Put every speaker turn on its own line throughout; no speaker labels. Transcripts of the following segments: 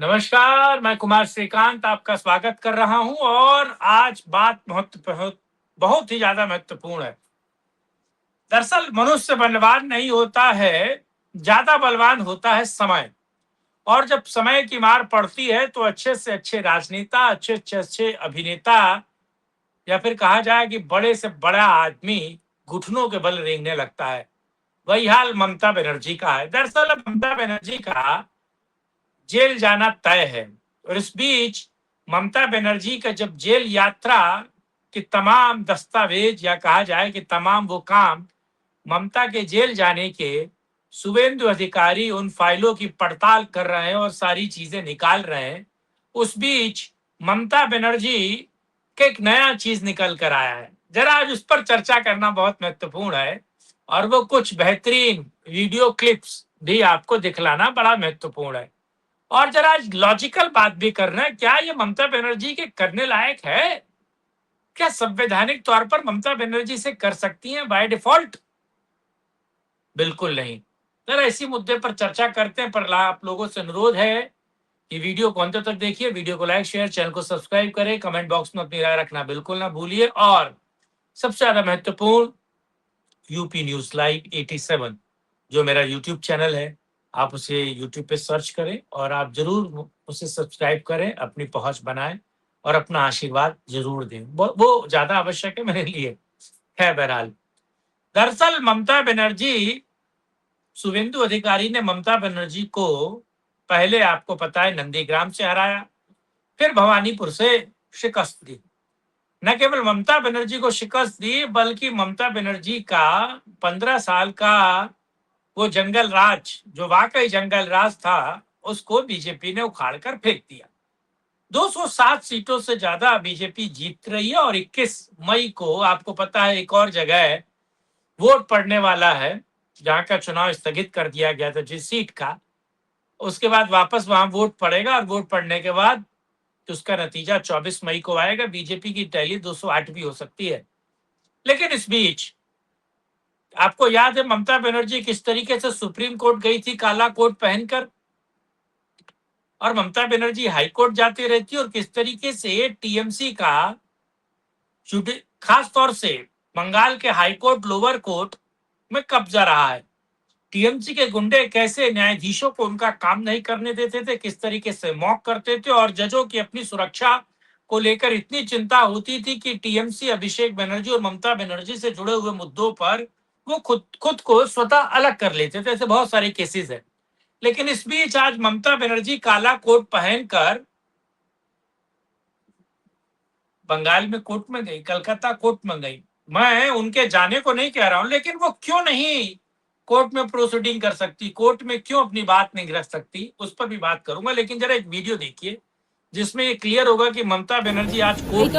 नमस्कार, मैं कुमार श्रीकांत आपका स्वागत कर रहा हूं और आज बात बहुत ही ज्यादा महत्वपूर्ण है। दरअसल मनुष्य बलवान नहीं होता है, ज्यादा बलवान होता है समय। और जब समय की मार पड़ती है तो अच्छे से अच्छे राजनेता, अच्छे अभिनेता या फिर कहा जाए कि बड़े से बड़ा आदमी घुटनों के बल रेंगने लगता है। वही हाल ममता बनर्जी का है। दरअसल ममता बनर्जी का जेल जाना तय है और इस बीच ममता बनर्जी का जब जेल यात्रा के तमाम दस्तावेज या कहा जाए कि तमाम वो काम ममता के जेल जाने के शुभेंदु अधिकारी उन फाइलों की पड़ताल कर रहे हैं और सारी चीजें निकाल रहे हैं। उस बीच ममता बनर्जी के एक नया चीज निकल कर आया है। जरा आज उस पर चर्चा करना बहुत महत्वपूर्ण है और वो कुछ बेहतरीन वीडियो क्लिप्स भी आपको दिखलाना बड़ा महत्वपूर्ण है। और जरा लॉजिकल बात भी करना है, क्या ये ममता बनर्जी के करने लायक है? क्या संवैधानिक तौर पर ममता बनर्जी से कर सकती हैं बाय डिफॉल्ट? बिल्कुल नहीं। जरा इसी मुद्दे पर चर्चा करते हैं, पर आप लोगों से अनुरोध है कि वीडियो को अंत तक देखिए, वीडियो को लाइक शेयर, चैनल को सब्सक्राइब करें, कमेंट बॉक्स में अपनी राय रखना बिल्कुल ना भूलिए और सबसे ज्यादा महत्वपूर्ण यूपी न्यूज लाइव 87 जो मेरा यूट्यूब चैनल है, आप उसे यूट्यूब पे सर्च करें और आप जरूर उसे सब्सक्राइब करें, अपनी पहुंच बनाएं और अपना आशीर्वाद जरूर दें। वो ज्यादा आवश्यक है मेरे लिए। है बहरहाल, दरअसल ममता बनर्जी, शुभेंदु अधिकारी ने ममता बनर्जी को पहले आपको पता है नंदीग्राम से हराया, फिर भवानीपुर से शिकस्त दी। न केवल ममता बनर्जी को शिकस्त दी बल्कि ममता बनर्जी का 15 साल का वो जंगल राज, जो वाकई जंगल राज था, उसको बीजेपी ने उखाड़ कर फेंक दिया। 207 सीटों से ज्यादा बीजेपी जीत रही है और 21 मई को आपको पता है एक और जगह वोट पड़ने वाला है जहां का चुनाव स्थगित कर दिया गया था जिस सीट का, उसके बाद वापस वहां वोट पड़ेगा और वोट पड़ने के बाद तो उसका नतीजा 24 मई को आएगा। बीजेपी की टैली 208 भी हो सकती है। लेकिन इस बीच आपको याद है ममता बनर्जी किस तरीके से सुप्रीम कोर्ट गई थी काला कोट पहनकर, और ममता बनर्जी हाई कोर्ट जाती रहती और किस तरीके से टीएमसी का खास तौर से बंगाल के हाई कोर्ट लोअर कोर्ट में कब्जा रहा है। टीएमसी के गुंडे कैसे न्यायाधीशों को उनका काम नहीं करने देते थे, किस तरीके से मॉक करते थे और जजों की अपनी सुरक्षा को लेकर इतनी चिंता होती थी कि टीएमसी अभिषेक बनर्जी और ममता बनर्जी से जुड़े हुए मुद्दों पर वो खुद को स्वतः अलग कर लेते थे। ऐसे बहुत सारे केसेस है। लेकिन इस बीच आज ममता बनर्जी काला कोट पहनकर बंगाल में कोर्ट में गई, कलकत्ता कोर्ट में गई। मैं उनके जाने को नहीं कह रहा हूं, लेकिन वो क्यों नहीं कोर्ट में प्रोसीडिंग कर सकती, कोर्ट में क्यों अपनी बात नहीं रख सकती, उस पर भी बात करूंगा। लेकिन जरा एक वीडियो देखिए जिसमें ये क्लियर होगा कि ममता बनर्जी आज कोर्ट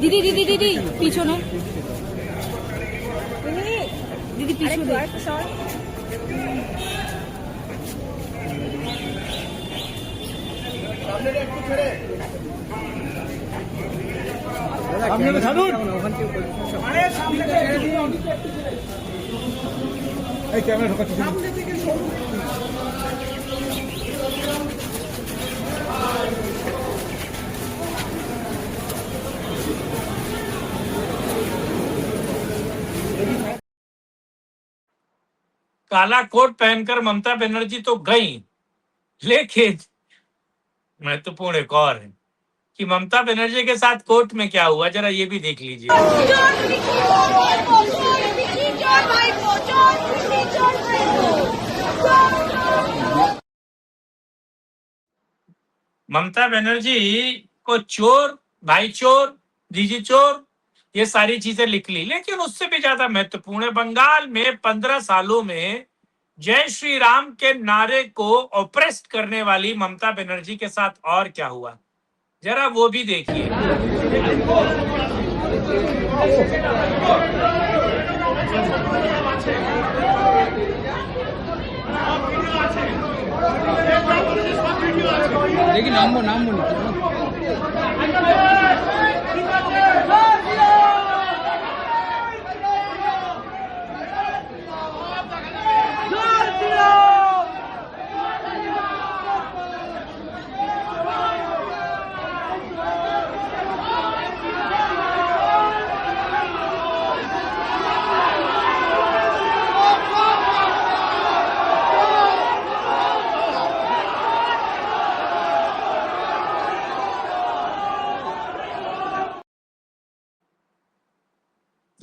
दीदी दीदी दीदी पीछे दीदी पीछे
काला कोट पहनकर ममता बनर्जी तो गई, लेकिन महत्वपूर्ण एक और है कि ममता बनर्जी के साथ कोर्ट में क्या हुआ, जरा ये भी देख लीजिए। ममता बनर्जी को चोर, भाई चोर, दीजी चोर, ये सारी चीजें लिख ली। लेकिन उससे भी ज्यादा महत्वपूर्ण है बंगाल में 15 सालों में जय श्री राम के नारे को ऑप्रेस्ट करने वाली ममता बनर्जी के साथ और क्या हुआ, जरा वो भी देखिए।
लेकिन नाम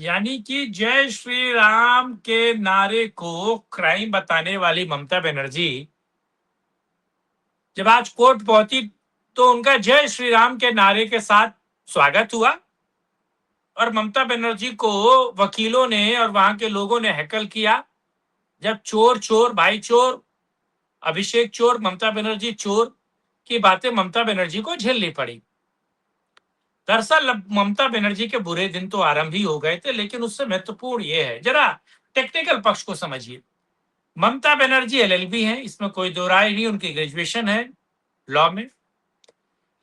यानी कि जय श्री राम के नारे को क्राइम बताने वाली ममता बनर्जी जब आज कोर्ट पहुंची तो उनका जय श्री राम के नारे के साथ स्वागत हुआ और ममता बनर्जी को वकीलों ने और वहां के लोगों ने हैकल किया। जब चोर चोर भाई चोर, अभिषेक चोर, ममता बनर्जी चोर की बातें ममता बनर्जी को झेलनी पड़ी। दरअसल अब ममता बनर्जी के बुरे दिन तो आरंभ ही हो गए थे, लेकिन उससे महत्वपूर्ण ये है, जरा टेक्निकल पक्ष को समझिए। ममता बनर्जी एलएलबी हैं, इसमें कोई दो राय नहीं, उनकी ग्रेजुएशन है लॉ में।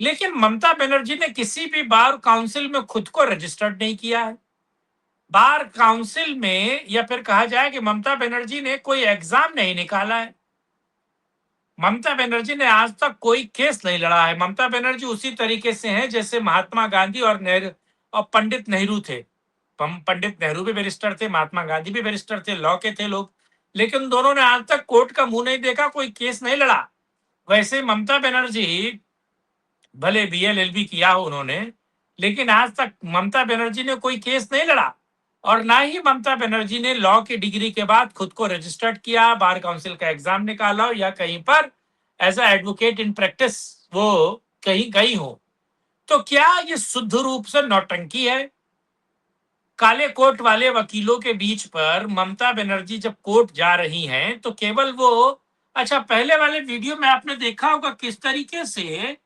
लेकिन ममता बनर्जी ने किसी भी बार काउंसिल में खुद को रजिस्टर्ड नहीं किया है। बार काउंसिल में, या फिर कहा जाए कि ममता बनर्जी ने कोई एग्जाम नहीं निकाला है। ममता बनर्जी ने आज तक कोई केस नहीं लड़ा है। ममता बनर्जी उसी तरीके से हैं जैसे महात्मा गांधी और नेहरू और पंडित नेहरू थे। पंडित नेहरू भी बैरिस्टर थे, महात्मा गांधी भी बैरिस्टर थे, लॉ के थे लोग, लेकिन दोनों ने आज तक कोर्ट का मुंह नहीं देखा, कोई केस नहीं लड़ा। वैसे ममता बनर्जी भले बीएलएलबी किया हो उन्होंने, लेकिन आज तक ममता बनर्जी ने कोई केस नहीं लड़ा और ना ही ममता बनर्जी ने लॉ की डिग्री के बाद खुद को रजिस्टर्ड किया, बार काउंसिल का एग्जाम निकाला हो या कहीं पर as a advocate in practice वो कहीं गई हो। तो क्या ये शुद्ध रूप से नौटंकी है? काले कोट वाले वकीलों के बीच पर ममता बनर्जी जब कोर्ट जा रही हैं तो केवल वो, अच्छा पहले वाले वीडियो में आपने देखा होगा किस तरीके से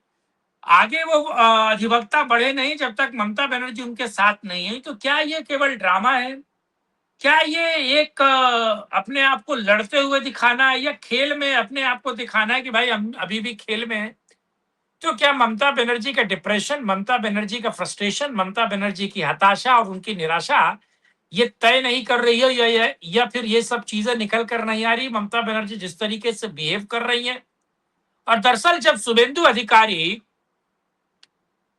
आगे वो अधिवक्ता बढ़े नहीं जब तक ममता बनर्जी उनके साथ नहीं है। तो क्या ये केवल ड्रामा है? क्या ये एक अपने आप को लड़ते हुए दिखाना है या खेल में अपने आप को दिखाना है कि भाई हम अभी भी खेल में हैं? तो क्या ममता बनर्जी का डिप्रेशन, ममता बनर्जी का फ्रस्ट्रेशन, ममता बनर्जी की हताशा और उनकी निराशा ये तय नहीं कर रही है या फिर ये सब चीजें निकल कर नहीं आ रही? ममता बनर्जी जिस तरीके से बिहेव कर रही है, और दरअसल जब शुभेंदु अधिकारी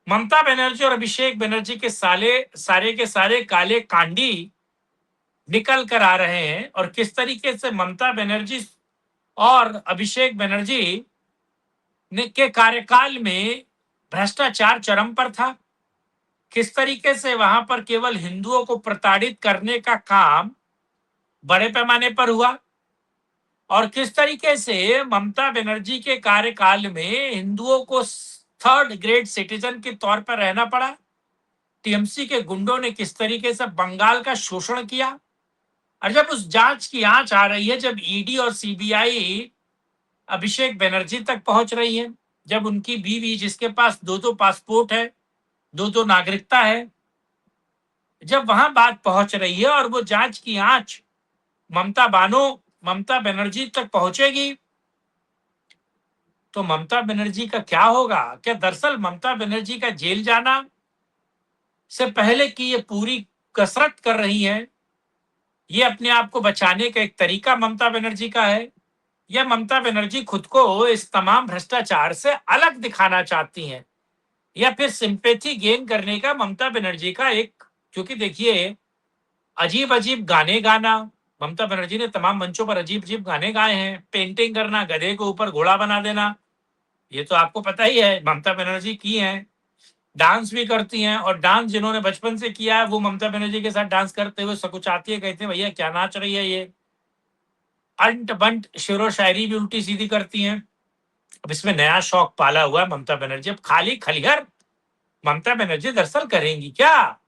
ममता बनर्जी और अभिषेक बनर्जी के सारे के सारे काले कांडी निकल कर आ रहे हैं और किस तरीके से ममता बनर्जी और अभिषेक बनर्जी ने के कार्यकाल में भ्रष्टाचार चरम पर था, किस तरीके से वहां पर केवल हिंदुओं को प्रताड़ित करने का काम बड़े पैमाने पर हुआ और किस तरीके से ममता बनर्जी के कार्यकाल में हिंदुओं को थर्ड ग्रेड सिटीजन के तौर पर रहना पड़ा। टीएमसी के गुंडों ने किस तरीके से बंगाल का शोषण किया। और जब उस जांच की आंच आ रही है, जब ईडी और सीबीआई अभिषेक बनर्जी तक पहुंच रही है, जब उनकी बीवी जिसके पास दो दो पासपोर्ट है, दो दो नागरिकता है, जब वहां बात पहुंच रही है और वो जांच की आंच ममता बनर्जी तक पहुंचेगी तो ममता बनर्जी का क्या होगा? क्या दरअसल ममता बनर्जी का जेल जाना से पहले की ये पूरी कसरत कर रही है, ये अपने आप को बचाने का एक तरीका ममता बनर्जी का है, या ममता बनर्जी खुद को इस तमाम भ्रष्टाचार से अलग दिखाना चाहती हैं, या फिर सिंपैथी गेन करने का ममता बनर्जी का एक, क्योंकि देखिए अजीब अजीब गाने गाना, ममता बनर्जी ने तमाम मंचों पर अजीब अजीब गाने गाए हैं, पेंटिंग करना, गधे को ऊपर घोड़ा बना देना, ये तो आपको पता ही है ममता बनर्जी की हैं। डांस भी करती हैं और डांस जिन्होंने बचपन से किया है वो ममता बनर्जी के साथ डांस करते हुए सकुचाती है, कहते हैं भैया क्या नाच रही है ये। अंट बंट शेरो शायरी भी उल्टी सीधी करती हैं। अब इसमें नया शौक पाला हुआ है ममता बनर्जी। अब खाली खलिहर ममता बनर्जी दरअसल करेंगी क्या?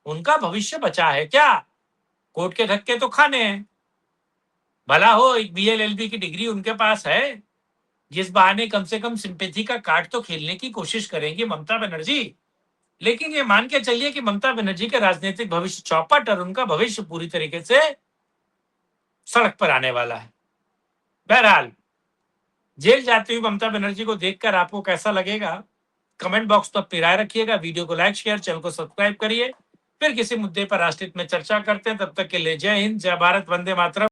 उनका भविष्य बचा है क्या? कोर्ट के धक्के तो खाने हैं। भला हो एक बीएलएलबी की डिग्री उनके पास है, जिस बहाने कम से कम सिंपैथी का कार्ड तो खेलने की कोशिश करेंगी ममता बनर्जी। लेकिन ये मान के चलिए कि ममता बनर्जी का राजनीतिक भविष्य चौपट और उनका भविष्य पूरी तरीके से सड़क पर आने वाला है। बहरहाल जेल जाती हुई ममता बनर्जी को देखकर आपको कैसा लगेगा? कमेंट बॉक्स तो अपनी राय रखिएगा। वीडियो को लाइक, शेयर, चैनल को सब्सक्राइब करिए। फिर किसी मुद्दे पर राष्ट्रहित में चर्चा करते हैं। तब तक के लिए जय हिंद, जय भारत, वंदे मातरम।